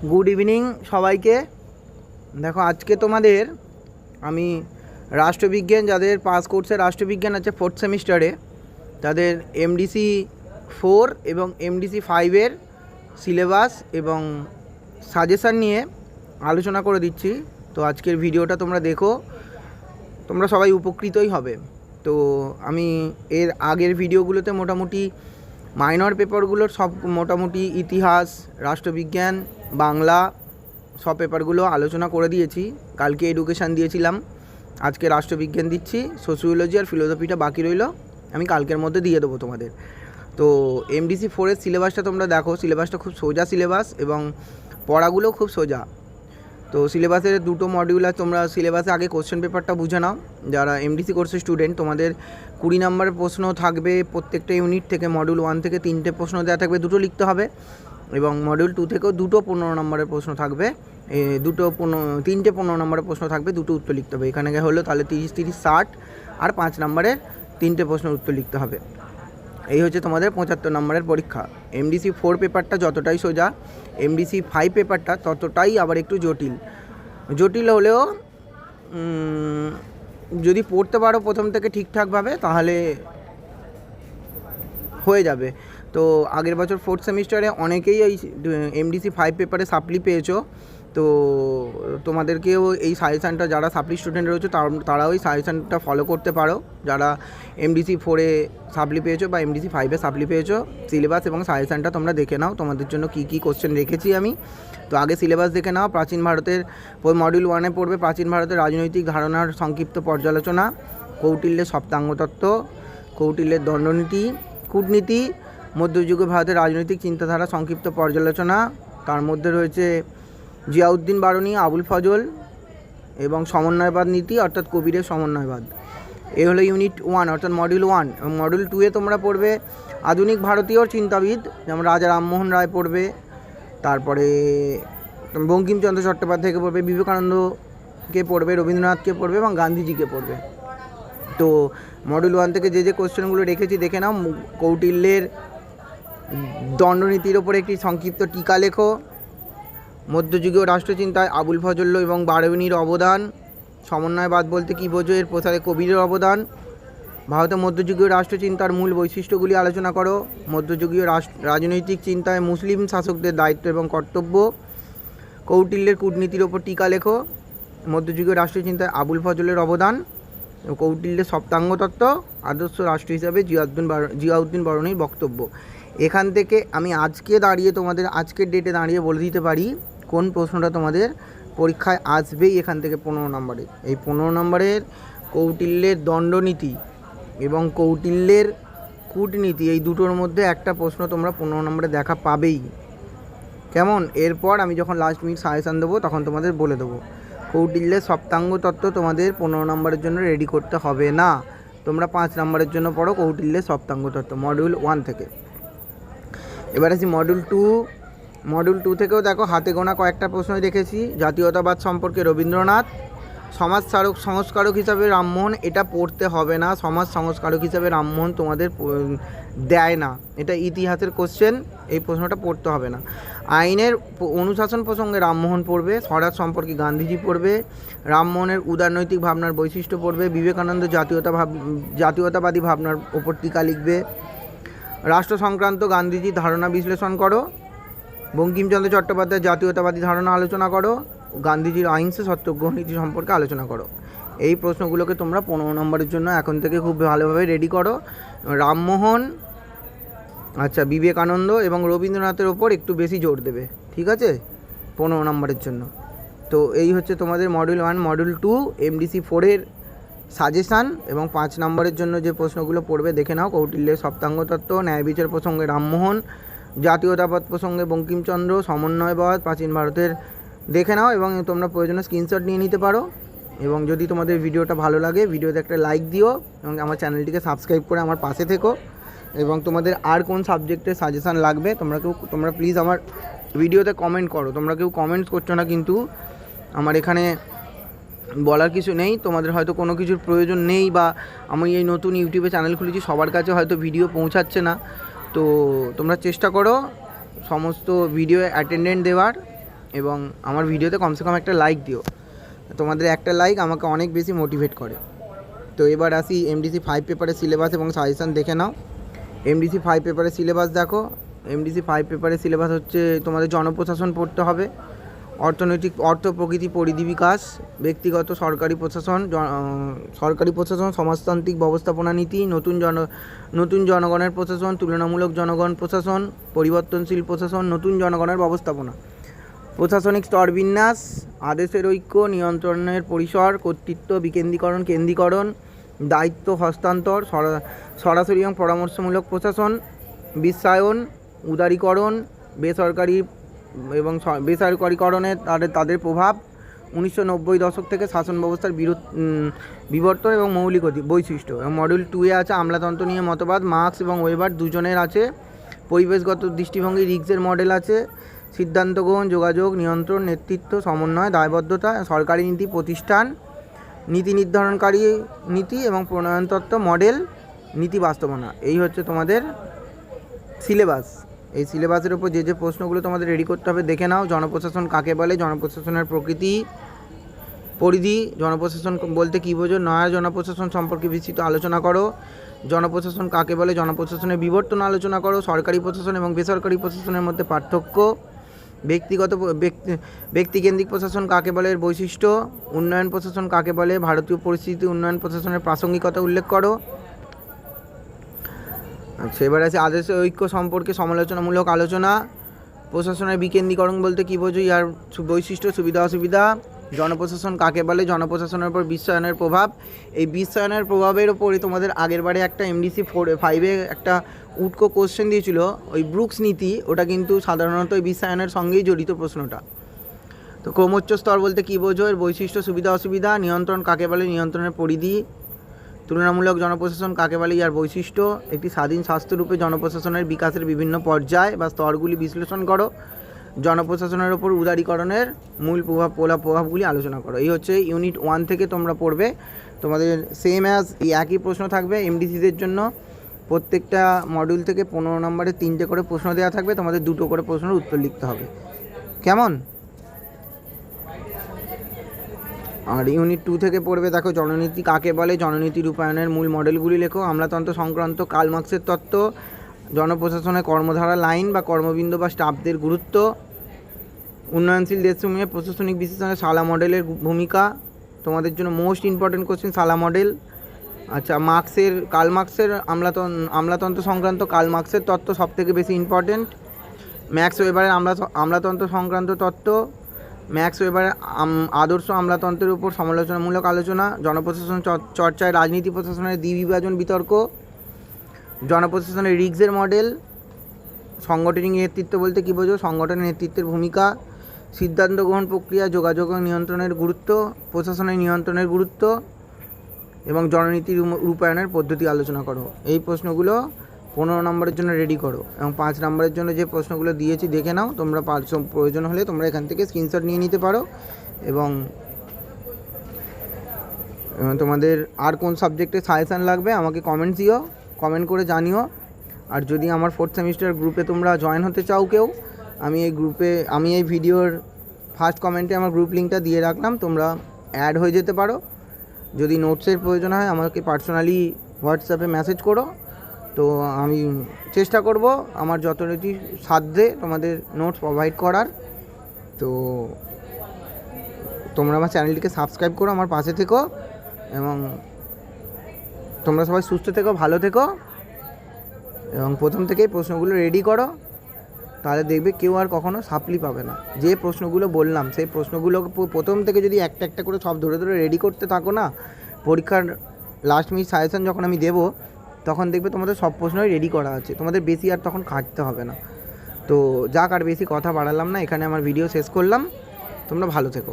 Good evening সবাইকে। দেখো আজকে তোমাদের আমি রাষ্ট্রবিজ্ঞান, যাদের পাস কোর্সে রাষ্ট্রবিজ্ঞান আছে 4th সেমিস্টারে, তাদের এমডিসি 4 এবং এমডিসি 5-এর সিলেবাস এবং সাজেশান নিয়ে আলোচনা করে দিচ্ছি। তো আজকের ভিডিওটা তোমরা দেখো, তোমরা সবাই উপকৃতই হবে। তো আমি এর আগের ভিডিওগুলোতে মোটামুটি মাইনর পেপারগুলোর সব মোটামুটি ইতিহাস, রাষ্ট্রবিজ্ঞান, বাংলা সব পেপারগুলো আলোচনা করে দিয়েছি। কালকে এডুকেশান দিয়েছিলাম, আজকে রাষ্ট্রবিজ্ঞান দিচ্ছি, সোশিওলজি আর ফিলোসফিটা বাকি রইল, আমি কালকের মধ্যে দিয়ে দেবো তোমাদের। তো এমডিসি 4-এর সিলেবাসটা তোমরা দেখো, সিলেবাসটা খুব সোজা সিলেবাস এবং পড়াগুলোও খুব সোজা। তো সিলেবাসের দুটো মডিউল আছে, তোমরা সিলেবাসে আগে কোশ্চেন পেপারটা বুঝে নাও। যারা এমডিসি কোর্সের স্টুডেন্ট, তোমাদের 20 নম্বরের প্রশ্ন থাকবে প্রত্যেকটা ইউনিট থেকে। মডিউল 1 থেকে 3টে প্রশ্ন দেওয়া থাকবে, 2টো লিখতে হবে, এবং মডিউল 2 থেকেও 2টো 15 নম্বরের প্রশ্ন থাকবে, 3টে 15 নম্বরের প্রশ্ন থাকবে, 2টো উত্তর লিখতে হবে। এখানে হলো তাহলে 30, 30, 60 আর 5 নম্বরের 3টে প্রশ্নের উত্তর লিখতে হবে। এই হচ্ছে তোমাদের 75 নম্বরের পরীক্ষা। এমডিসি 4 পেপারটা যতটাই সোজা, এমডিসি 5 পেপারটা ততটাই আবার একটু জটিল হলেও যদি পড়তে পারো প্রথম থেকে ঠিকঠাকভাবে তাহলে হয়ে যাবে। তো আগের বছর 4th সেমিস্টারে অনেকেই এই এমডিসি 5 পেপারে সাপ্লি পেয়েছো। তো তোমাদেরকেও এই সাজেশানটা, যারা সাপ্লি স্টুডেন্ট রয়েছে তারাও এই সাজেশানটা ফলো করতে পারো। যারা এমডিসি 4-এ সাপ্লি পেয়েছো বা এমডিসি 5-এ সাপ্লি পেয়েছো, সিলেবাস এবং সাজেশানটা তোমরা দেখে নাও, তোমাদের জন্য কী কী কোশ্চেন রেখেছি আমি। তো আগে সিলেবাস দেখে নাও। প্রাচীন ভারতের মডিউল 1-এ পড়বে প্রাচীন ভারতের রাজনৈতিক ধারণার সংক্ষিপ্ত পর্যালোচনা, কৌটিল্যের সপ্তাঙ্গতত্ত্ব, কৌটিল্যের দণ্ডনীতি, কূটনীতি, মধ্যযুগে ভারতের রাজনৈতিক চিন্তাধারা সংক্ষিপ্ত পর্যালোচনা। তার মধ্যে রয়েছে জিয়াউদ্দিন বারনী, আবুল ফজল এবং সমন্বয়বাদ নীতি অর্থাৎ কবিরের সমন্বয়বাদ। এ হলো ইউনিট 1 অর্থাৎ মডিউল 1। এবং মডিউল 2-এ তোমরা পড়বে আধুনিক ভারতীয় চিন্তাবিদ, যেমন রাজা রামমোহন রায় পড়বে, তারপরে বঙ্কিমচন্দ্র চট্টোপাধ্যায়কে পড়বে, বিবেকানন্দকে পড়বে, রবীন্দ্রনাথকে পড়বে এবং গান্ধীজিকে পড়বে। তো মডিউল 1 থেকে যে কোশ্চেনগুলো রেখেছি দেখে নাও। কৌটিল্যের দণ্ডনীতির ওপর একটি সংক্ষিপ্ত টিকা লেখো। মধ্যযুগীয় রাষ্ট্রচিন্তায় আবুল ফজল এবং বারউনির অবদান। সমন্বয়বাদ বলতে কী বোঝো, এর প্রসারে কবিরের অবদান। ভারতের মধ্যযুগীয় রাষ্ট্রচিন্তার মূল বৈশিষ্ট্যগুলি আলোচনা করো। মধ্যযুগীয় রাজনৈতিক চিন্তায় মুসলিম শাসকদের দায়িত্ব এবং কর্তব্য। কৌটিল্যের কূটনীতির ওপর টিকা লেখো। মধ্যযুগীয় রাষ্ট্রচিন্তায় আবুল ফজলের অবদান। কৌটিল্যের সপ্তাঙ্গতত্ত্ব, আদর্শ রাষ্ট্র হিসাবে জিয়াউদ্দিন বারনীর বক্তব্য। এখান থেকে আমি আজকে দাঁড়িয়ে তোমাদের আজকের ডেটে দাঁড়িয়ে বলে দিতে পারি কোন প্রশ্নটা তোমাদের পরীক্ষায় আসবেই এখান থেকে 15 নম্বরে। এই 15 নম্বরের কৌটিল্যের দণ্ডনীতি এবং কৌটিল্যের কূটনীতি, এই দুটোর মধ্যে একটা প্রশ্ন তোমরা 15 নম্বরে দেখা পাবেই। কেমন? এরপর আমি যখন লাস্ট মিনিট সাজেশান দেবো তখন তোমাদের বলে দেবো। কৌটিল্যের সপ্তাঙ্গ তত্ত্ব তোমাদের 15 নম্বরের জন্য রেডি করতে হবে না, তোমরা 5 নম্বরের জন্য পড়ো কৌটিল্যের সপ্তাঙ্গ তত্ত্ব মডিউল 1 থেকে। এবার আসি মডিউল 2। মডিউল 2 থেকেও দেখো হাতে গোনা কয়েকটা প্রশ্নই রেখেছি। জাতীয়তাবাদ সম্পর্কে রবীন্দ্রনাথ, সমাজ সংস্কারক হিসাবে রামমোহন, এটা পড়তে হবে না, সমাজ সংস্কারক হিসাবে রামমোহন তোমাদের দেয় না, এটা ইতিহাসের কোশ্চেন, এই প্রশ্নটা পড়তে হবে না। আইনের অনুশাসন প্রসঙ্গে রামমোহন পড়বে। স্বরাজ সম্পর্কে গান্ধীজি পড়বে। রামমোহনের উদারনৈতিক ভাবনার বৈশিষ্ট্য পড়বে। বিবেকানন্দ জাতীয়তাবাদী ভাবনার ওপর টিকা লিখবে। রাষ্ট্র সংক্রান্ত গান্ধীজির ধারণা বিশ্লেষণ করো। বঙ্কিমচন্দ্র চট্টোপাধ্যায়ের জাতীয়তাবাদী ধারণা আলোচনা করো। গান্ধীজির অহিংসা সত্যাগ্রহ নীতি সম্পর্কে আলোচনা করো। এই প্রশ্নগুলোকে তোমরা 15 নম্বরের জন্য এখন থেকে খুব ভালোভাবে রেডি করো। রামমোহন, বিবেকানন্দ এবং রবীন্দ্রনাথের ওপর একটু বেশি জোর দেবে, ঠিক আছে, 15 নম্বরের জন্য। তো এই হচ্ছে তোমাদের মডিউল 1। মডিউল 2 এমডিসি 4-এর সাজেশান এবং 5 নম্বরের জন্য যে প্রশ্নগুলো পড়বে দেখে নাও। কৌটিল্যের সপ্তাঙ্গতত্ত্ব, ন্যায় বিচার প্রসঙ্গে রামমোহন, জাতীয়তাবাদ প্রসঙ্গে বঙ্কিমচন্দ্র, সমন্বয়বাদ, প্রাচীন ভারতের দেখে নাও এবং তোমরা প্রয়োজনে স্ক্রিনশট নিয়ে নিতে পারো। এবং যদি তোমাদের ভিডিওটা ভালো লাগে, ভিডিওতে একটা লাইক দিও এবং আমার চ্যানেলটিকে সাবস্ক্রাইব করে আমার পাশে থেকো। এবং তোমাদের আর কোন সাবজেক্টের সাজেশান লাগবে তোমরা প্লিজ আমার ভিডিওতে কমেন্ট করো। তোমরা কেউ কমেন্টস করছো না, কিন্তু আমার এখানে বলার কিছু নেই, তোমাদের হয়তো কোনো কিছুর প্রয়োজন নেই, বা আমি এই নতুন ইউটিউবে চ্যানেল খুলেছি, সবার কাছে হয়তো ভিডিও পৌঁছাচ্ছে না। তো তোমরা চেষ্টা করো সমস্ত ভিডিও অ্যাটেন্ডেন্ট দেওয়ার, এবং আমার ভিডিওতে কমসে কম একটা লাইক দিও। তোমাদের একটা লাইক আমাকে অনেক বেশি মোটিভেট করে। তো এবার আসি এমডিসি 5 পেপারের সিলেবাস এবং সাজেশান দেখে নাও। এমডিসি 5 পেপারের সিলেবাস দেখো। এমডিসি 5 পেপারের সিলেবাস হচ্ছে তোমাদের জনপ্রশাসন পড়তে হবে, অর্থনৈতিক অর্থ প্রকৃতি পরিধি বিকাশ, ব্যক্তিগত সরকারি প্রশাসন, সমাজতান্ত্রিক ব্যবস্থাপনা নীতি, নতুন জনগণের প্রশাসন, তুলনামূলক জনগণ প্রশাসন, পরিবর্তনশীল প্রশাসন, নতুন জনগণের ব্যবস্থাপনা, প্রশাসনিক স্তরবিন্যাস, আদেশের ঐক্য, নিয়ন্ত্রণের পরিসর, কর্তৃত্ব, কেন্দ্রীকরণ, দায়িত্ব হস্তান্তর, সরাসরি এবং পরামর্শমূলক প্রশাসন, বিশ্বায়ন, উদারীকরণ, বেসরকারিকরণে তাদের প্রভাব, 1990 দশক থেকে শাসন ব্যবস্থার বিবর্তন এবং মৌলিক বৈশিষ্ট্য। এবং মডিউল 2-এ আছে আমলাতন্ত্র নিয়ে মতবাদ, মার্কস এবং ওয়েবার দুজনের আছে। পরিবেশগত দৃষ্টিভঙ্গি, রিগসের মডেল আছে। সিদ্ধান্ত গ্রহণ, যোগাযোগ, নিয়ন্ত্রণ, নেতৃত্ব, সমন্বয়, দায়বদ্ধতা, সরকারি নীতি প্রতিষ্ঠান, নীতি নির্ধারণকারী নীতি এবং প্রণয়ন তত্ত্ব, মডেল, নীতি বাস্তবায়ন। এই হচ্ছে তোমাদের সিলেবাস। এই সিলেবাসের উপর যে প্রশ্নগুলো তোমাদের রেডি করতে হবে দেখে নাও। জনপ্রশাসন কাকে বলে, জনপ্রশাসনের প্রকৃতি পরিধি, জনপ্রশাসন বলতে কী বোঝো, নয়া জনপ্রশাসন সম্পর্কে বিস্তৃত আলোচনা করো। জনপ্রশাসন কাকে বলে, জনপ্রশাসনের বিবর্তন আলোচনা করো। সরকারি প্রশাসন এবং বেসরকারি প্রশাসনের মধ্যে পার্থক্য। ব্যক্তিকেন্দ্রিক প্রশাসন কাকে বলে, এর বৈশিষ্ট্য। উন্নয়ন প্রশাসন কাকে বলে, ভারতীয় পরিস্থিতি উন্নয়ন প্রশাসনের প্রাসঙ্গিকতা উল্লেখ করো। আচ্ছা, এবার আছে আদেশের ঐক্য সম্পর্কে সমালোচনামূলক আলোচনা। প্রশাসনের বিকেন্দ্রীকরণ বলতে কী বোঝো, ইয়ার বৈশিষ্ট্য, সুবিধা অসুবিধা। জনপ্রশাসন কাকে বলে, জনপ্রশাসনের উপর বিশ্বায়নের প্রভাব। এই বিশ্বায়নের প্রভাবের ওপরে তোমাদের আগের বারে একটা এমডিসি 4-5-এ একটা উটকো কোশ্চেন দিয়েছিল, ওই ব্রুকস নীতি, ওটা কিন্তু সাধারণত ওই বিশ্বায়নের সঙ্গেই জড়িত প্রশ্নটা। তো ক্রমোচ্চ স্তর বলতে কী বোঝো, এর বৈশিষ্ট্য, সুবিধা অসুবিধা। নিয়ন্ত্রণ কাকে বলে, নিয়ন্ত্রণের পরিধি। তুলনামূলক জনপ্রশাসন কাকে বলে, ইয়ার বৈশিষ্ট্য। একটি স্বাধীন স্বাস্থ্যরূপে জনপ্রশাসনের বিকাশের বিভিন্ন পর্যায় বা স্তরগুলি বিশ্লেষণ করো। জনপ্রশাসনের ওপর উদারীকরণের মূল প্রভাবগুলি আলোচনা করো। এই হচ্ছে ইউনিট 1 থেকে তোমরা পড়বে। তোমাদের সেম অ্যাজ এই একই প্রশ্ন থাকবে এমডিসিদের জন্য। প্রত্যেকটা মডিউল থেকে 15 নম্বরে 3টে করে প্রশ্ন দেওয়া থাকবে, তোমাদের 2টো করে প্রশ্নের উত্তর লিখতে হবে। কেমন? আর ইউনিট 2 থেকে পড়বে, দেখো জননীতি কাকে বলে, জননীতি রূপায়ণের মূল মডেলগুলি লেখো। আমলাতন্ত্র সংক্রান্ত কার্ল মার্ক্সের তত্ত্ব, জনপ্রশাসনের কর্মধারা লাইন বা কর্মবিন্দু বা স্টাফদের গুরুত্ব, উন্নয়নশীল দেশসমূহে প্রশাসনিক বিশ্লেষণে সালা মডেলের ভূমিকা। তোমাদের জন্য মোস্ট ইম্পর্টেন্ট কোশ্চেন সালা মডেল। আচ্ছা, কার্ল মার্ক্সের আমলাতন্ত্র সংক্রান্ত কার্ল মার্ক্সের তত্ত্ব সবথেকে বেশি ইম্পর্টেন্ট। ম্যাক্স ওয়েবারের আমলাতন্ত্র সংক্রান্ত তত্ত্ব, ম্যাক্স ওয়েবারের আদর্শ আমলাতন্ত্রের উপর সমালোচনামূলক আলোচনা। জনপ্রশাসন চর্চায় রাজনীতি প্রশাসনের দ্বিবিভাজন বিতর্ক। জনপ্রশাসনের রিগসের মডেল। সাংগঠনিক নেতৃত্ব বলতে কী বোঝো, সংগঠনের নেতৃত্বের ভূমিকা। সিদ্ধান্ত গ্রহণ প্রক্রিয়া, যোগাযোগ ও নিয়ন্ত্রণের গুরুত্ব, প্রশাসনের নিয়ন্ত্রণের গুরুত্ব এবং জননীতি রূপায়ণের পদ্ধতি আলোচনা করো। এই প্রশ্নগুলো 15 নম্বরের জন্য রেডি করো এবং 5 নম্বরের জন্য যে প্রশ্নগুলো দিয়েছি দেখে নাও। তোমরা প্রয়োজন হলে তোমরা এখান থেকে স্ক্রিনশট নিয়ে নিতে পারো। এবং তোমাদের আর কোন সাবজেক্টে সাজেশান লাগবে আমাকে কমেন্ট করে জানিও। আর যদি আমার 4th সেমিস্টার গ্রুপে তোমরা জয়েন হতে চাও কেউ, আমি এই ভিডিওর ফার্স্ট কমেন্টে আমার গ্রুপ লিঙ্কটা দিয়ে রাখলাম, তোমরা অ্যাড হয়ে যেতে পারো। যদি নোটসের প্রয়োজন হয় আমাকে পার্সোনালি হোয়াটসঅ্যাপে মেসেজ করো, তো আমি চেষ্টা করব আমার যতটুকু সাধ্যে তোমাদের নোটস প্রোভাইড করার। তো তোমরা আমার চ্যানেলটিকে সাবস্ক্রাইব করো, আমার পাশে থেকো এবং তোমরা সবাই সুস্থ থেকো, ভালো থেকো এবং প্রথম থেকেই প্রশ্নগুলো রেডি করো। তাহলে দেখবে কেউ আর কখনো সাপ্লি পাবে না। যে প্রশ্নগুলো বললাম সেই প্রশ্নগুলো প্রথম থেকে যদি একটা একটা করে সব ধরে রেডি করতে থাকো না, পরীক্ষার লাস্ট মিনিট সাজেশন যখন আমি দেবো তখন দেখবে তোমাদের সব প্রশ্নই রেডি করা আছে, তোমাদের বেশি আর তখন খাটতে হবে না। তো যাক, আর বেশি কথা বাড়ালাম না, এখানে আমার ভিডিও শেষ করলাম। তোমরা ভালো থেকো।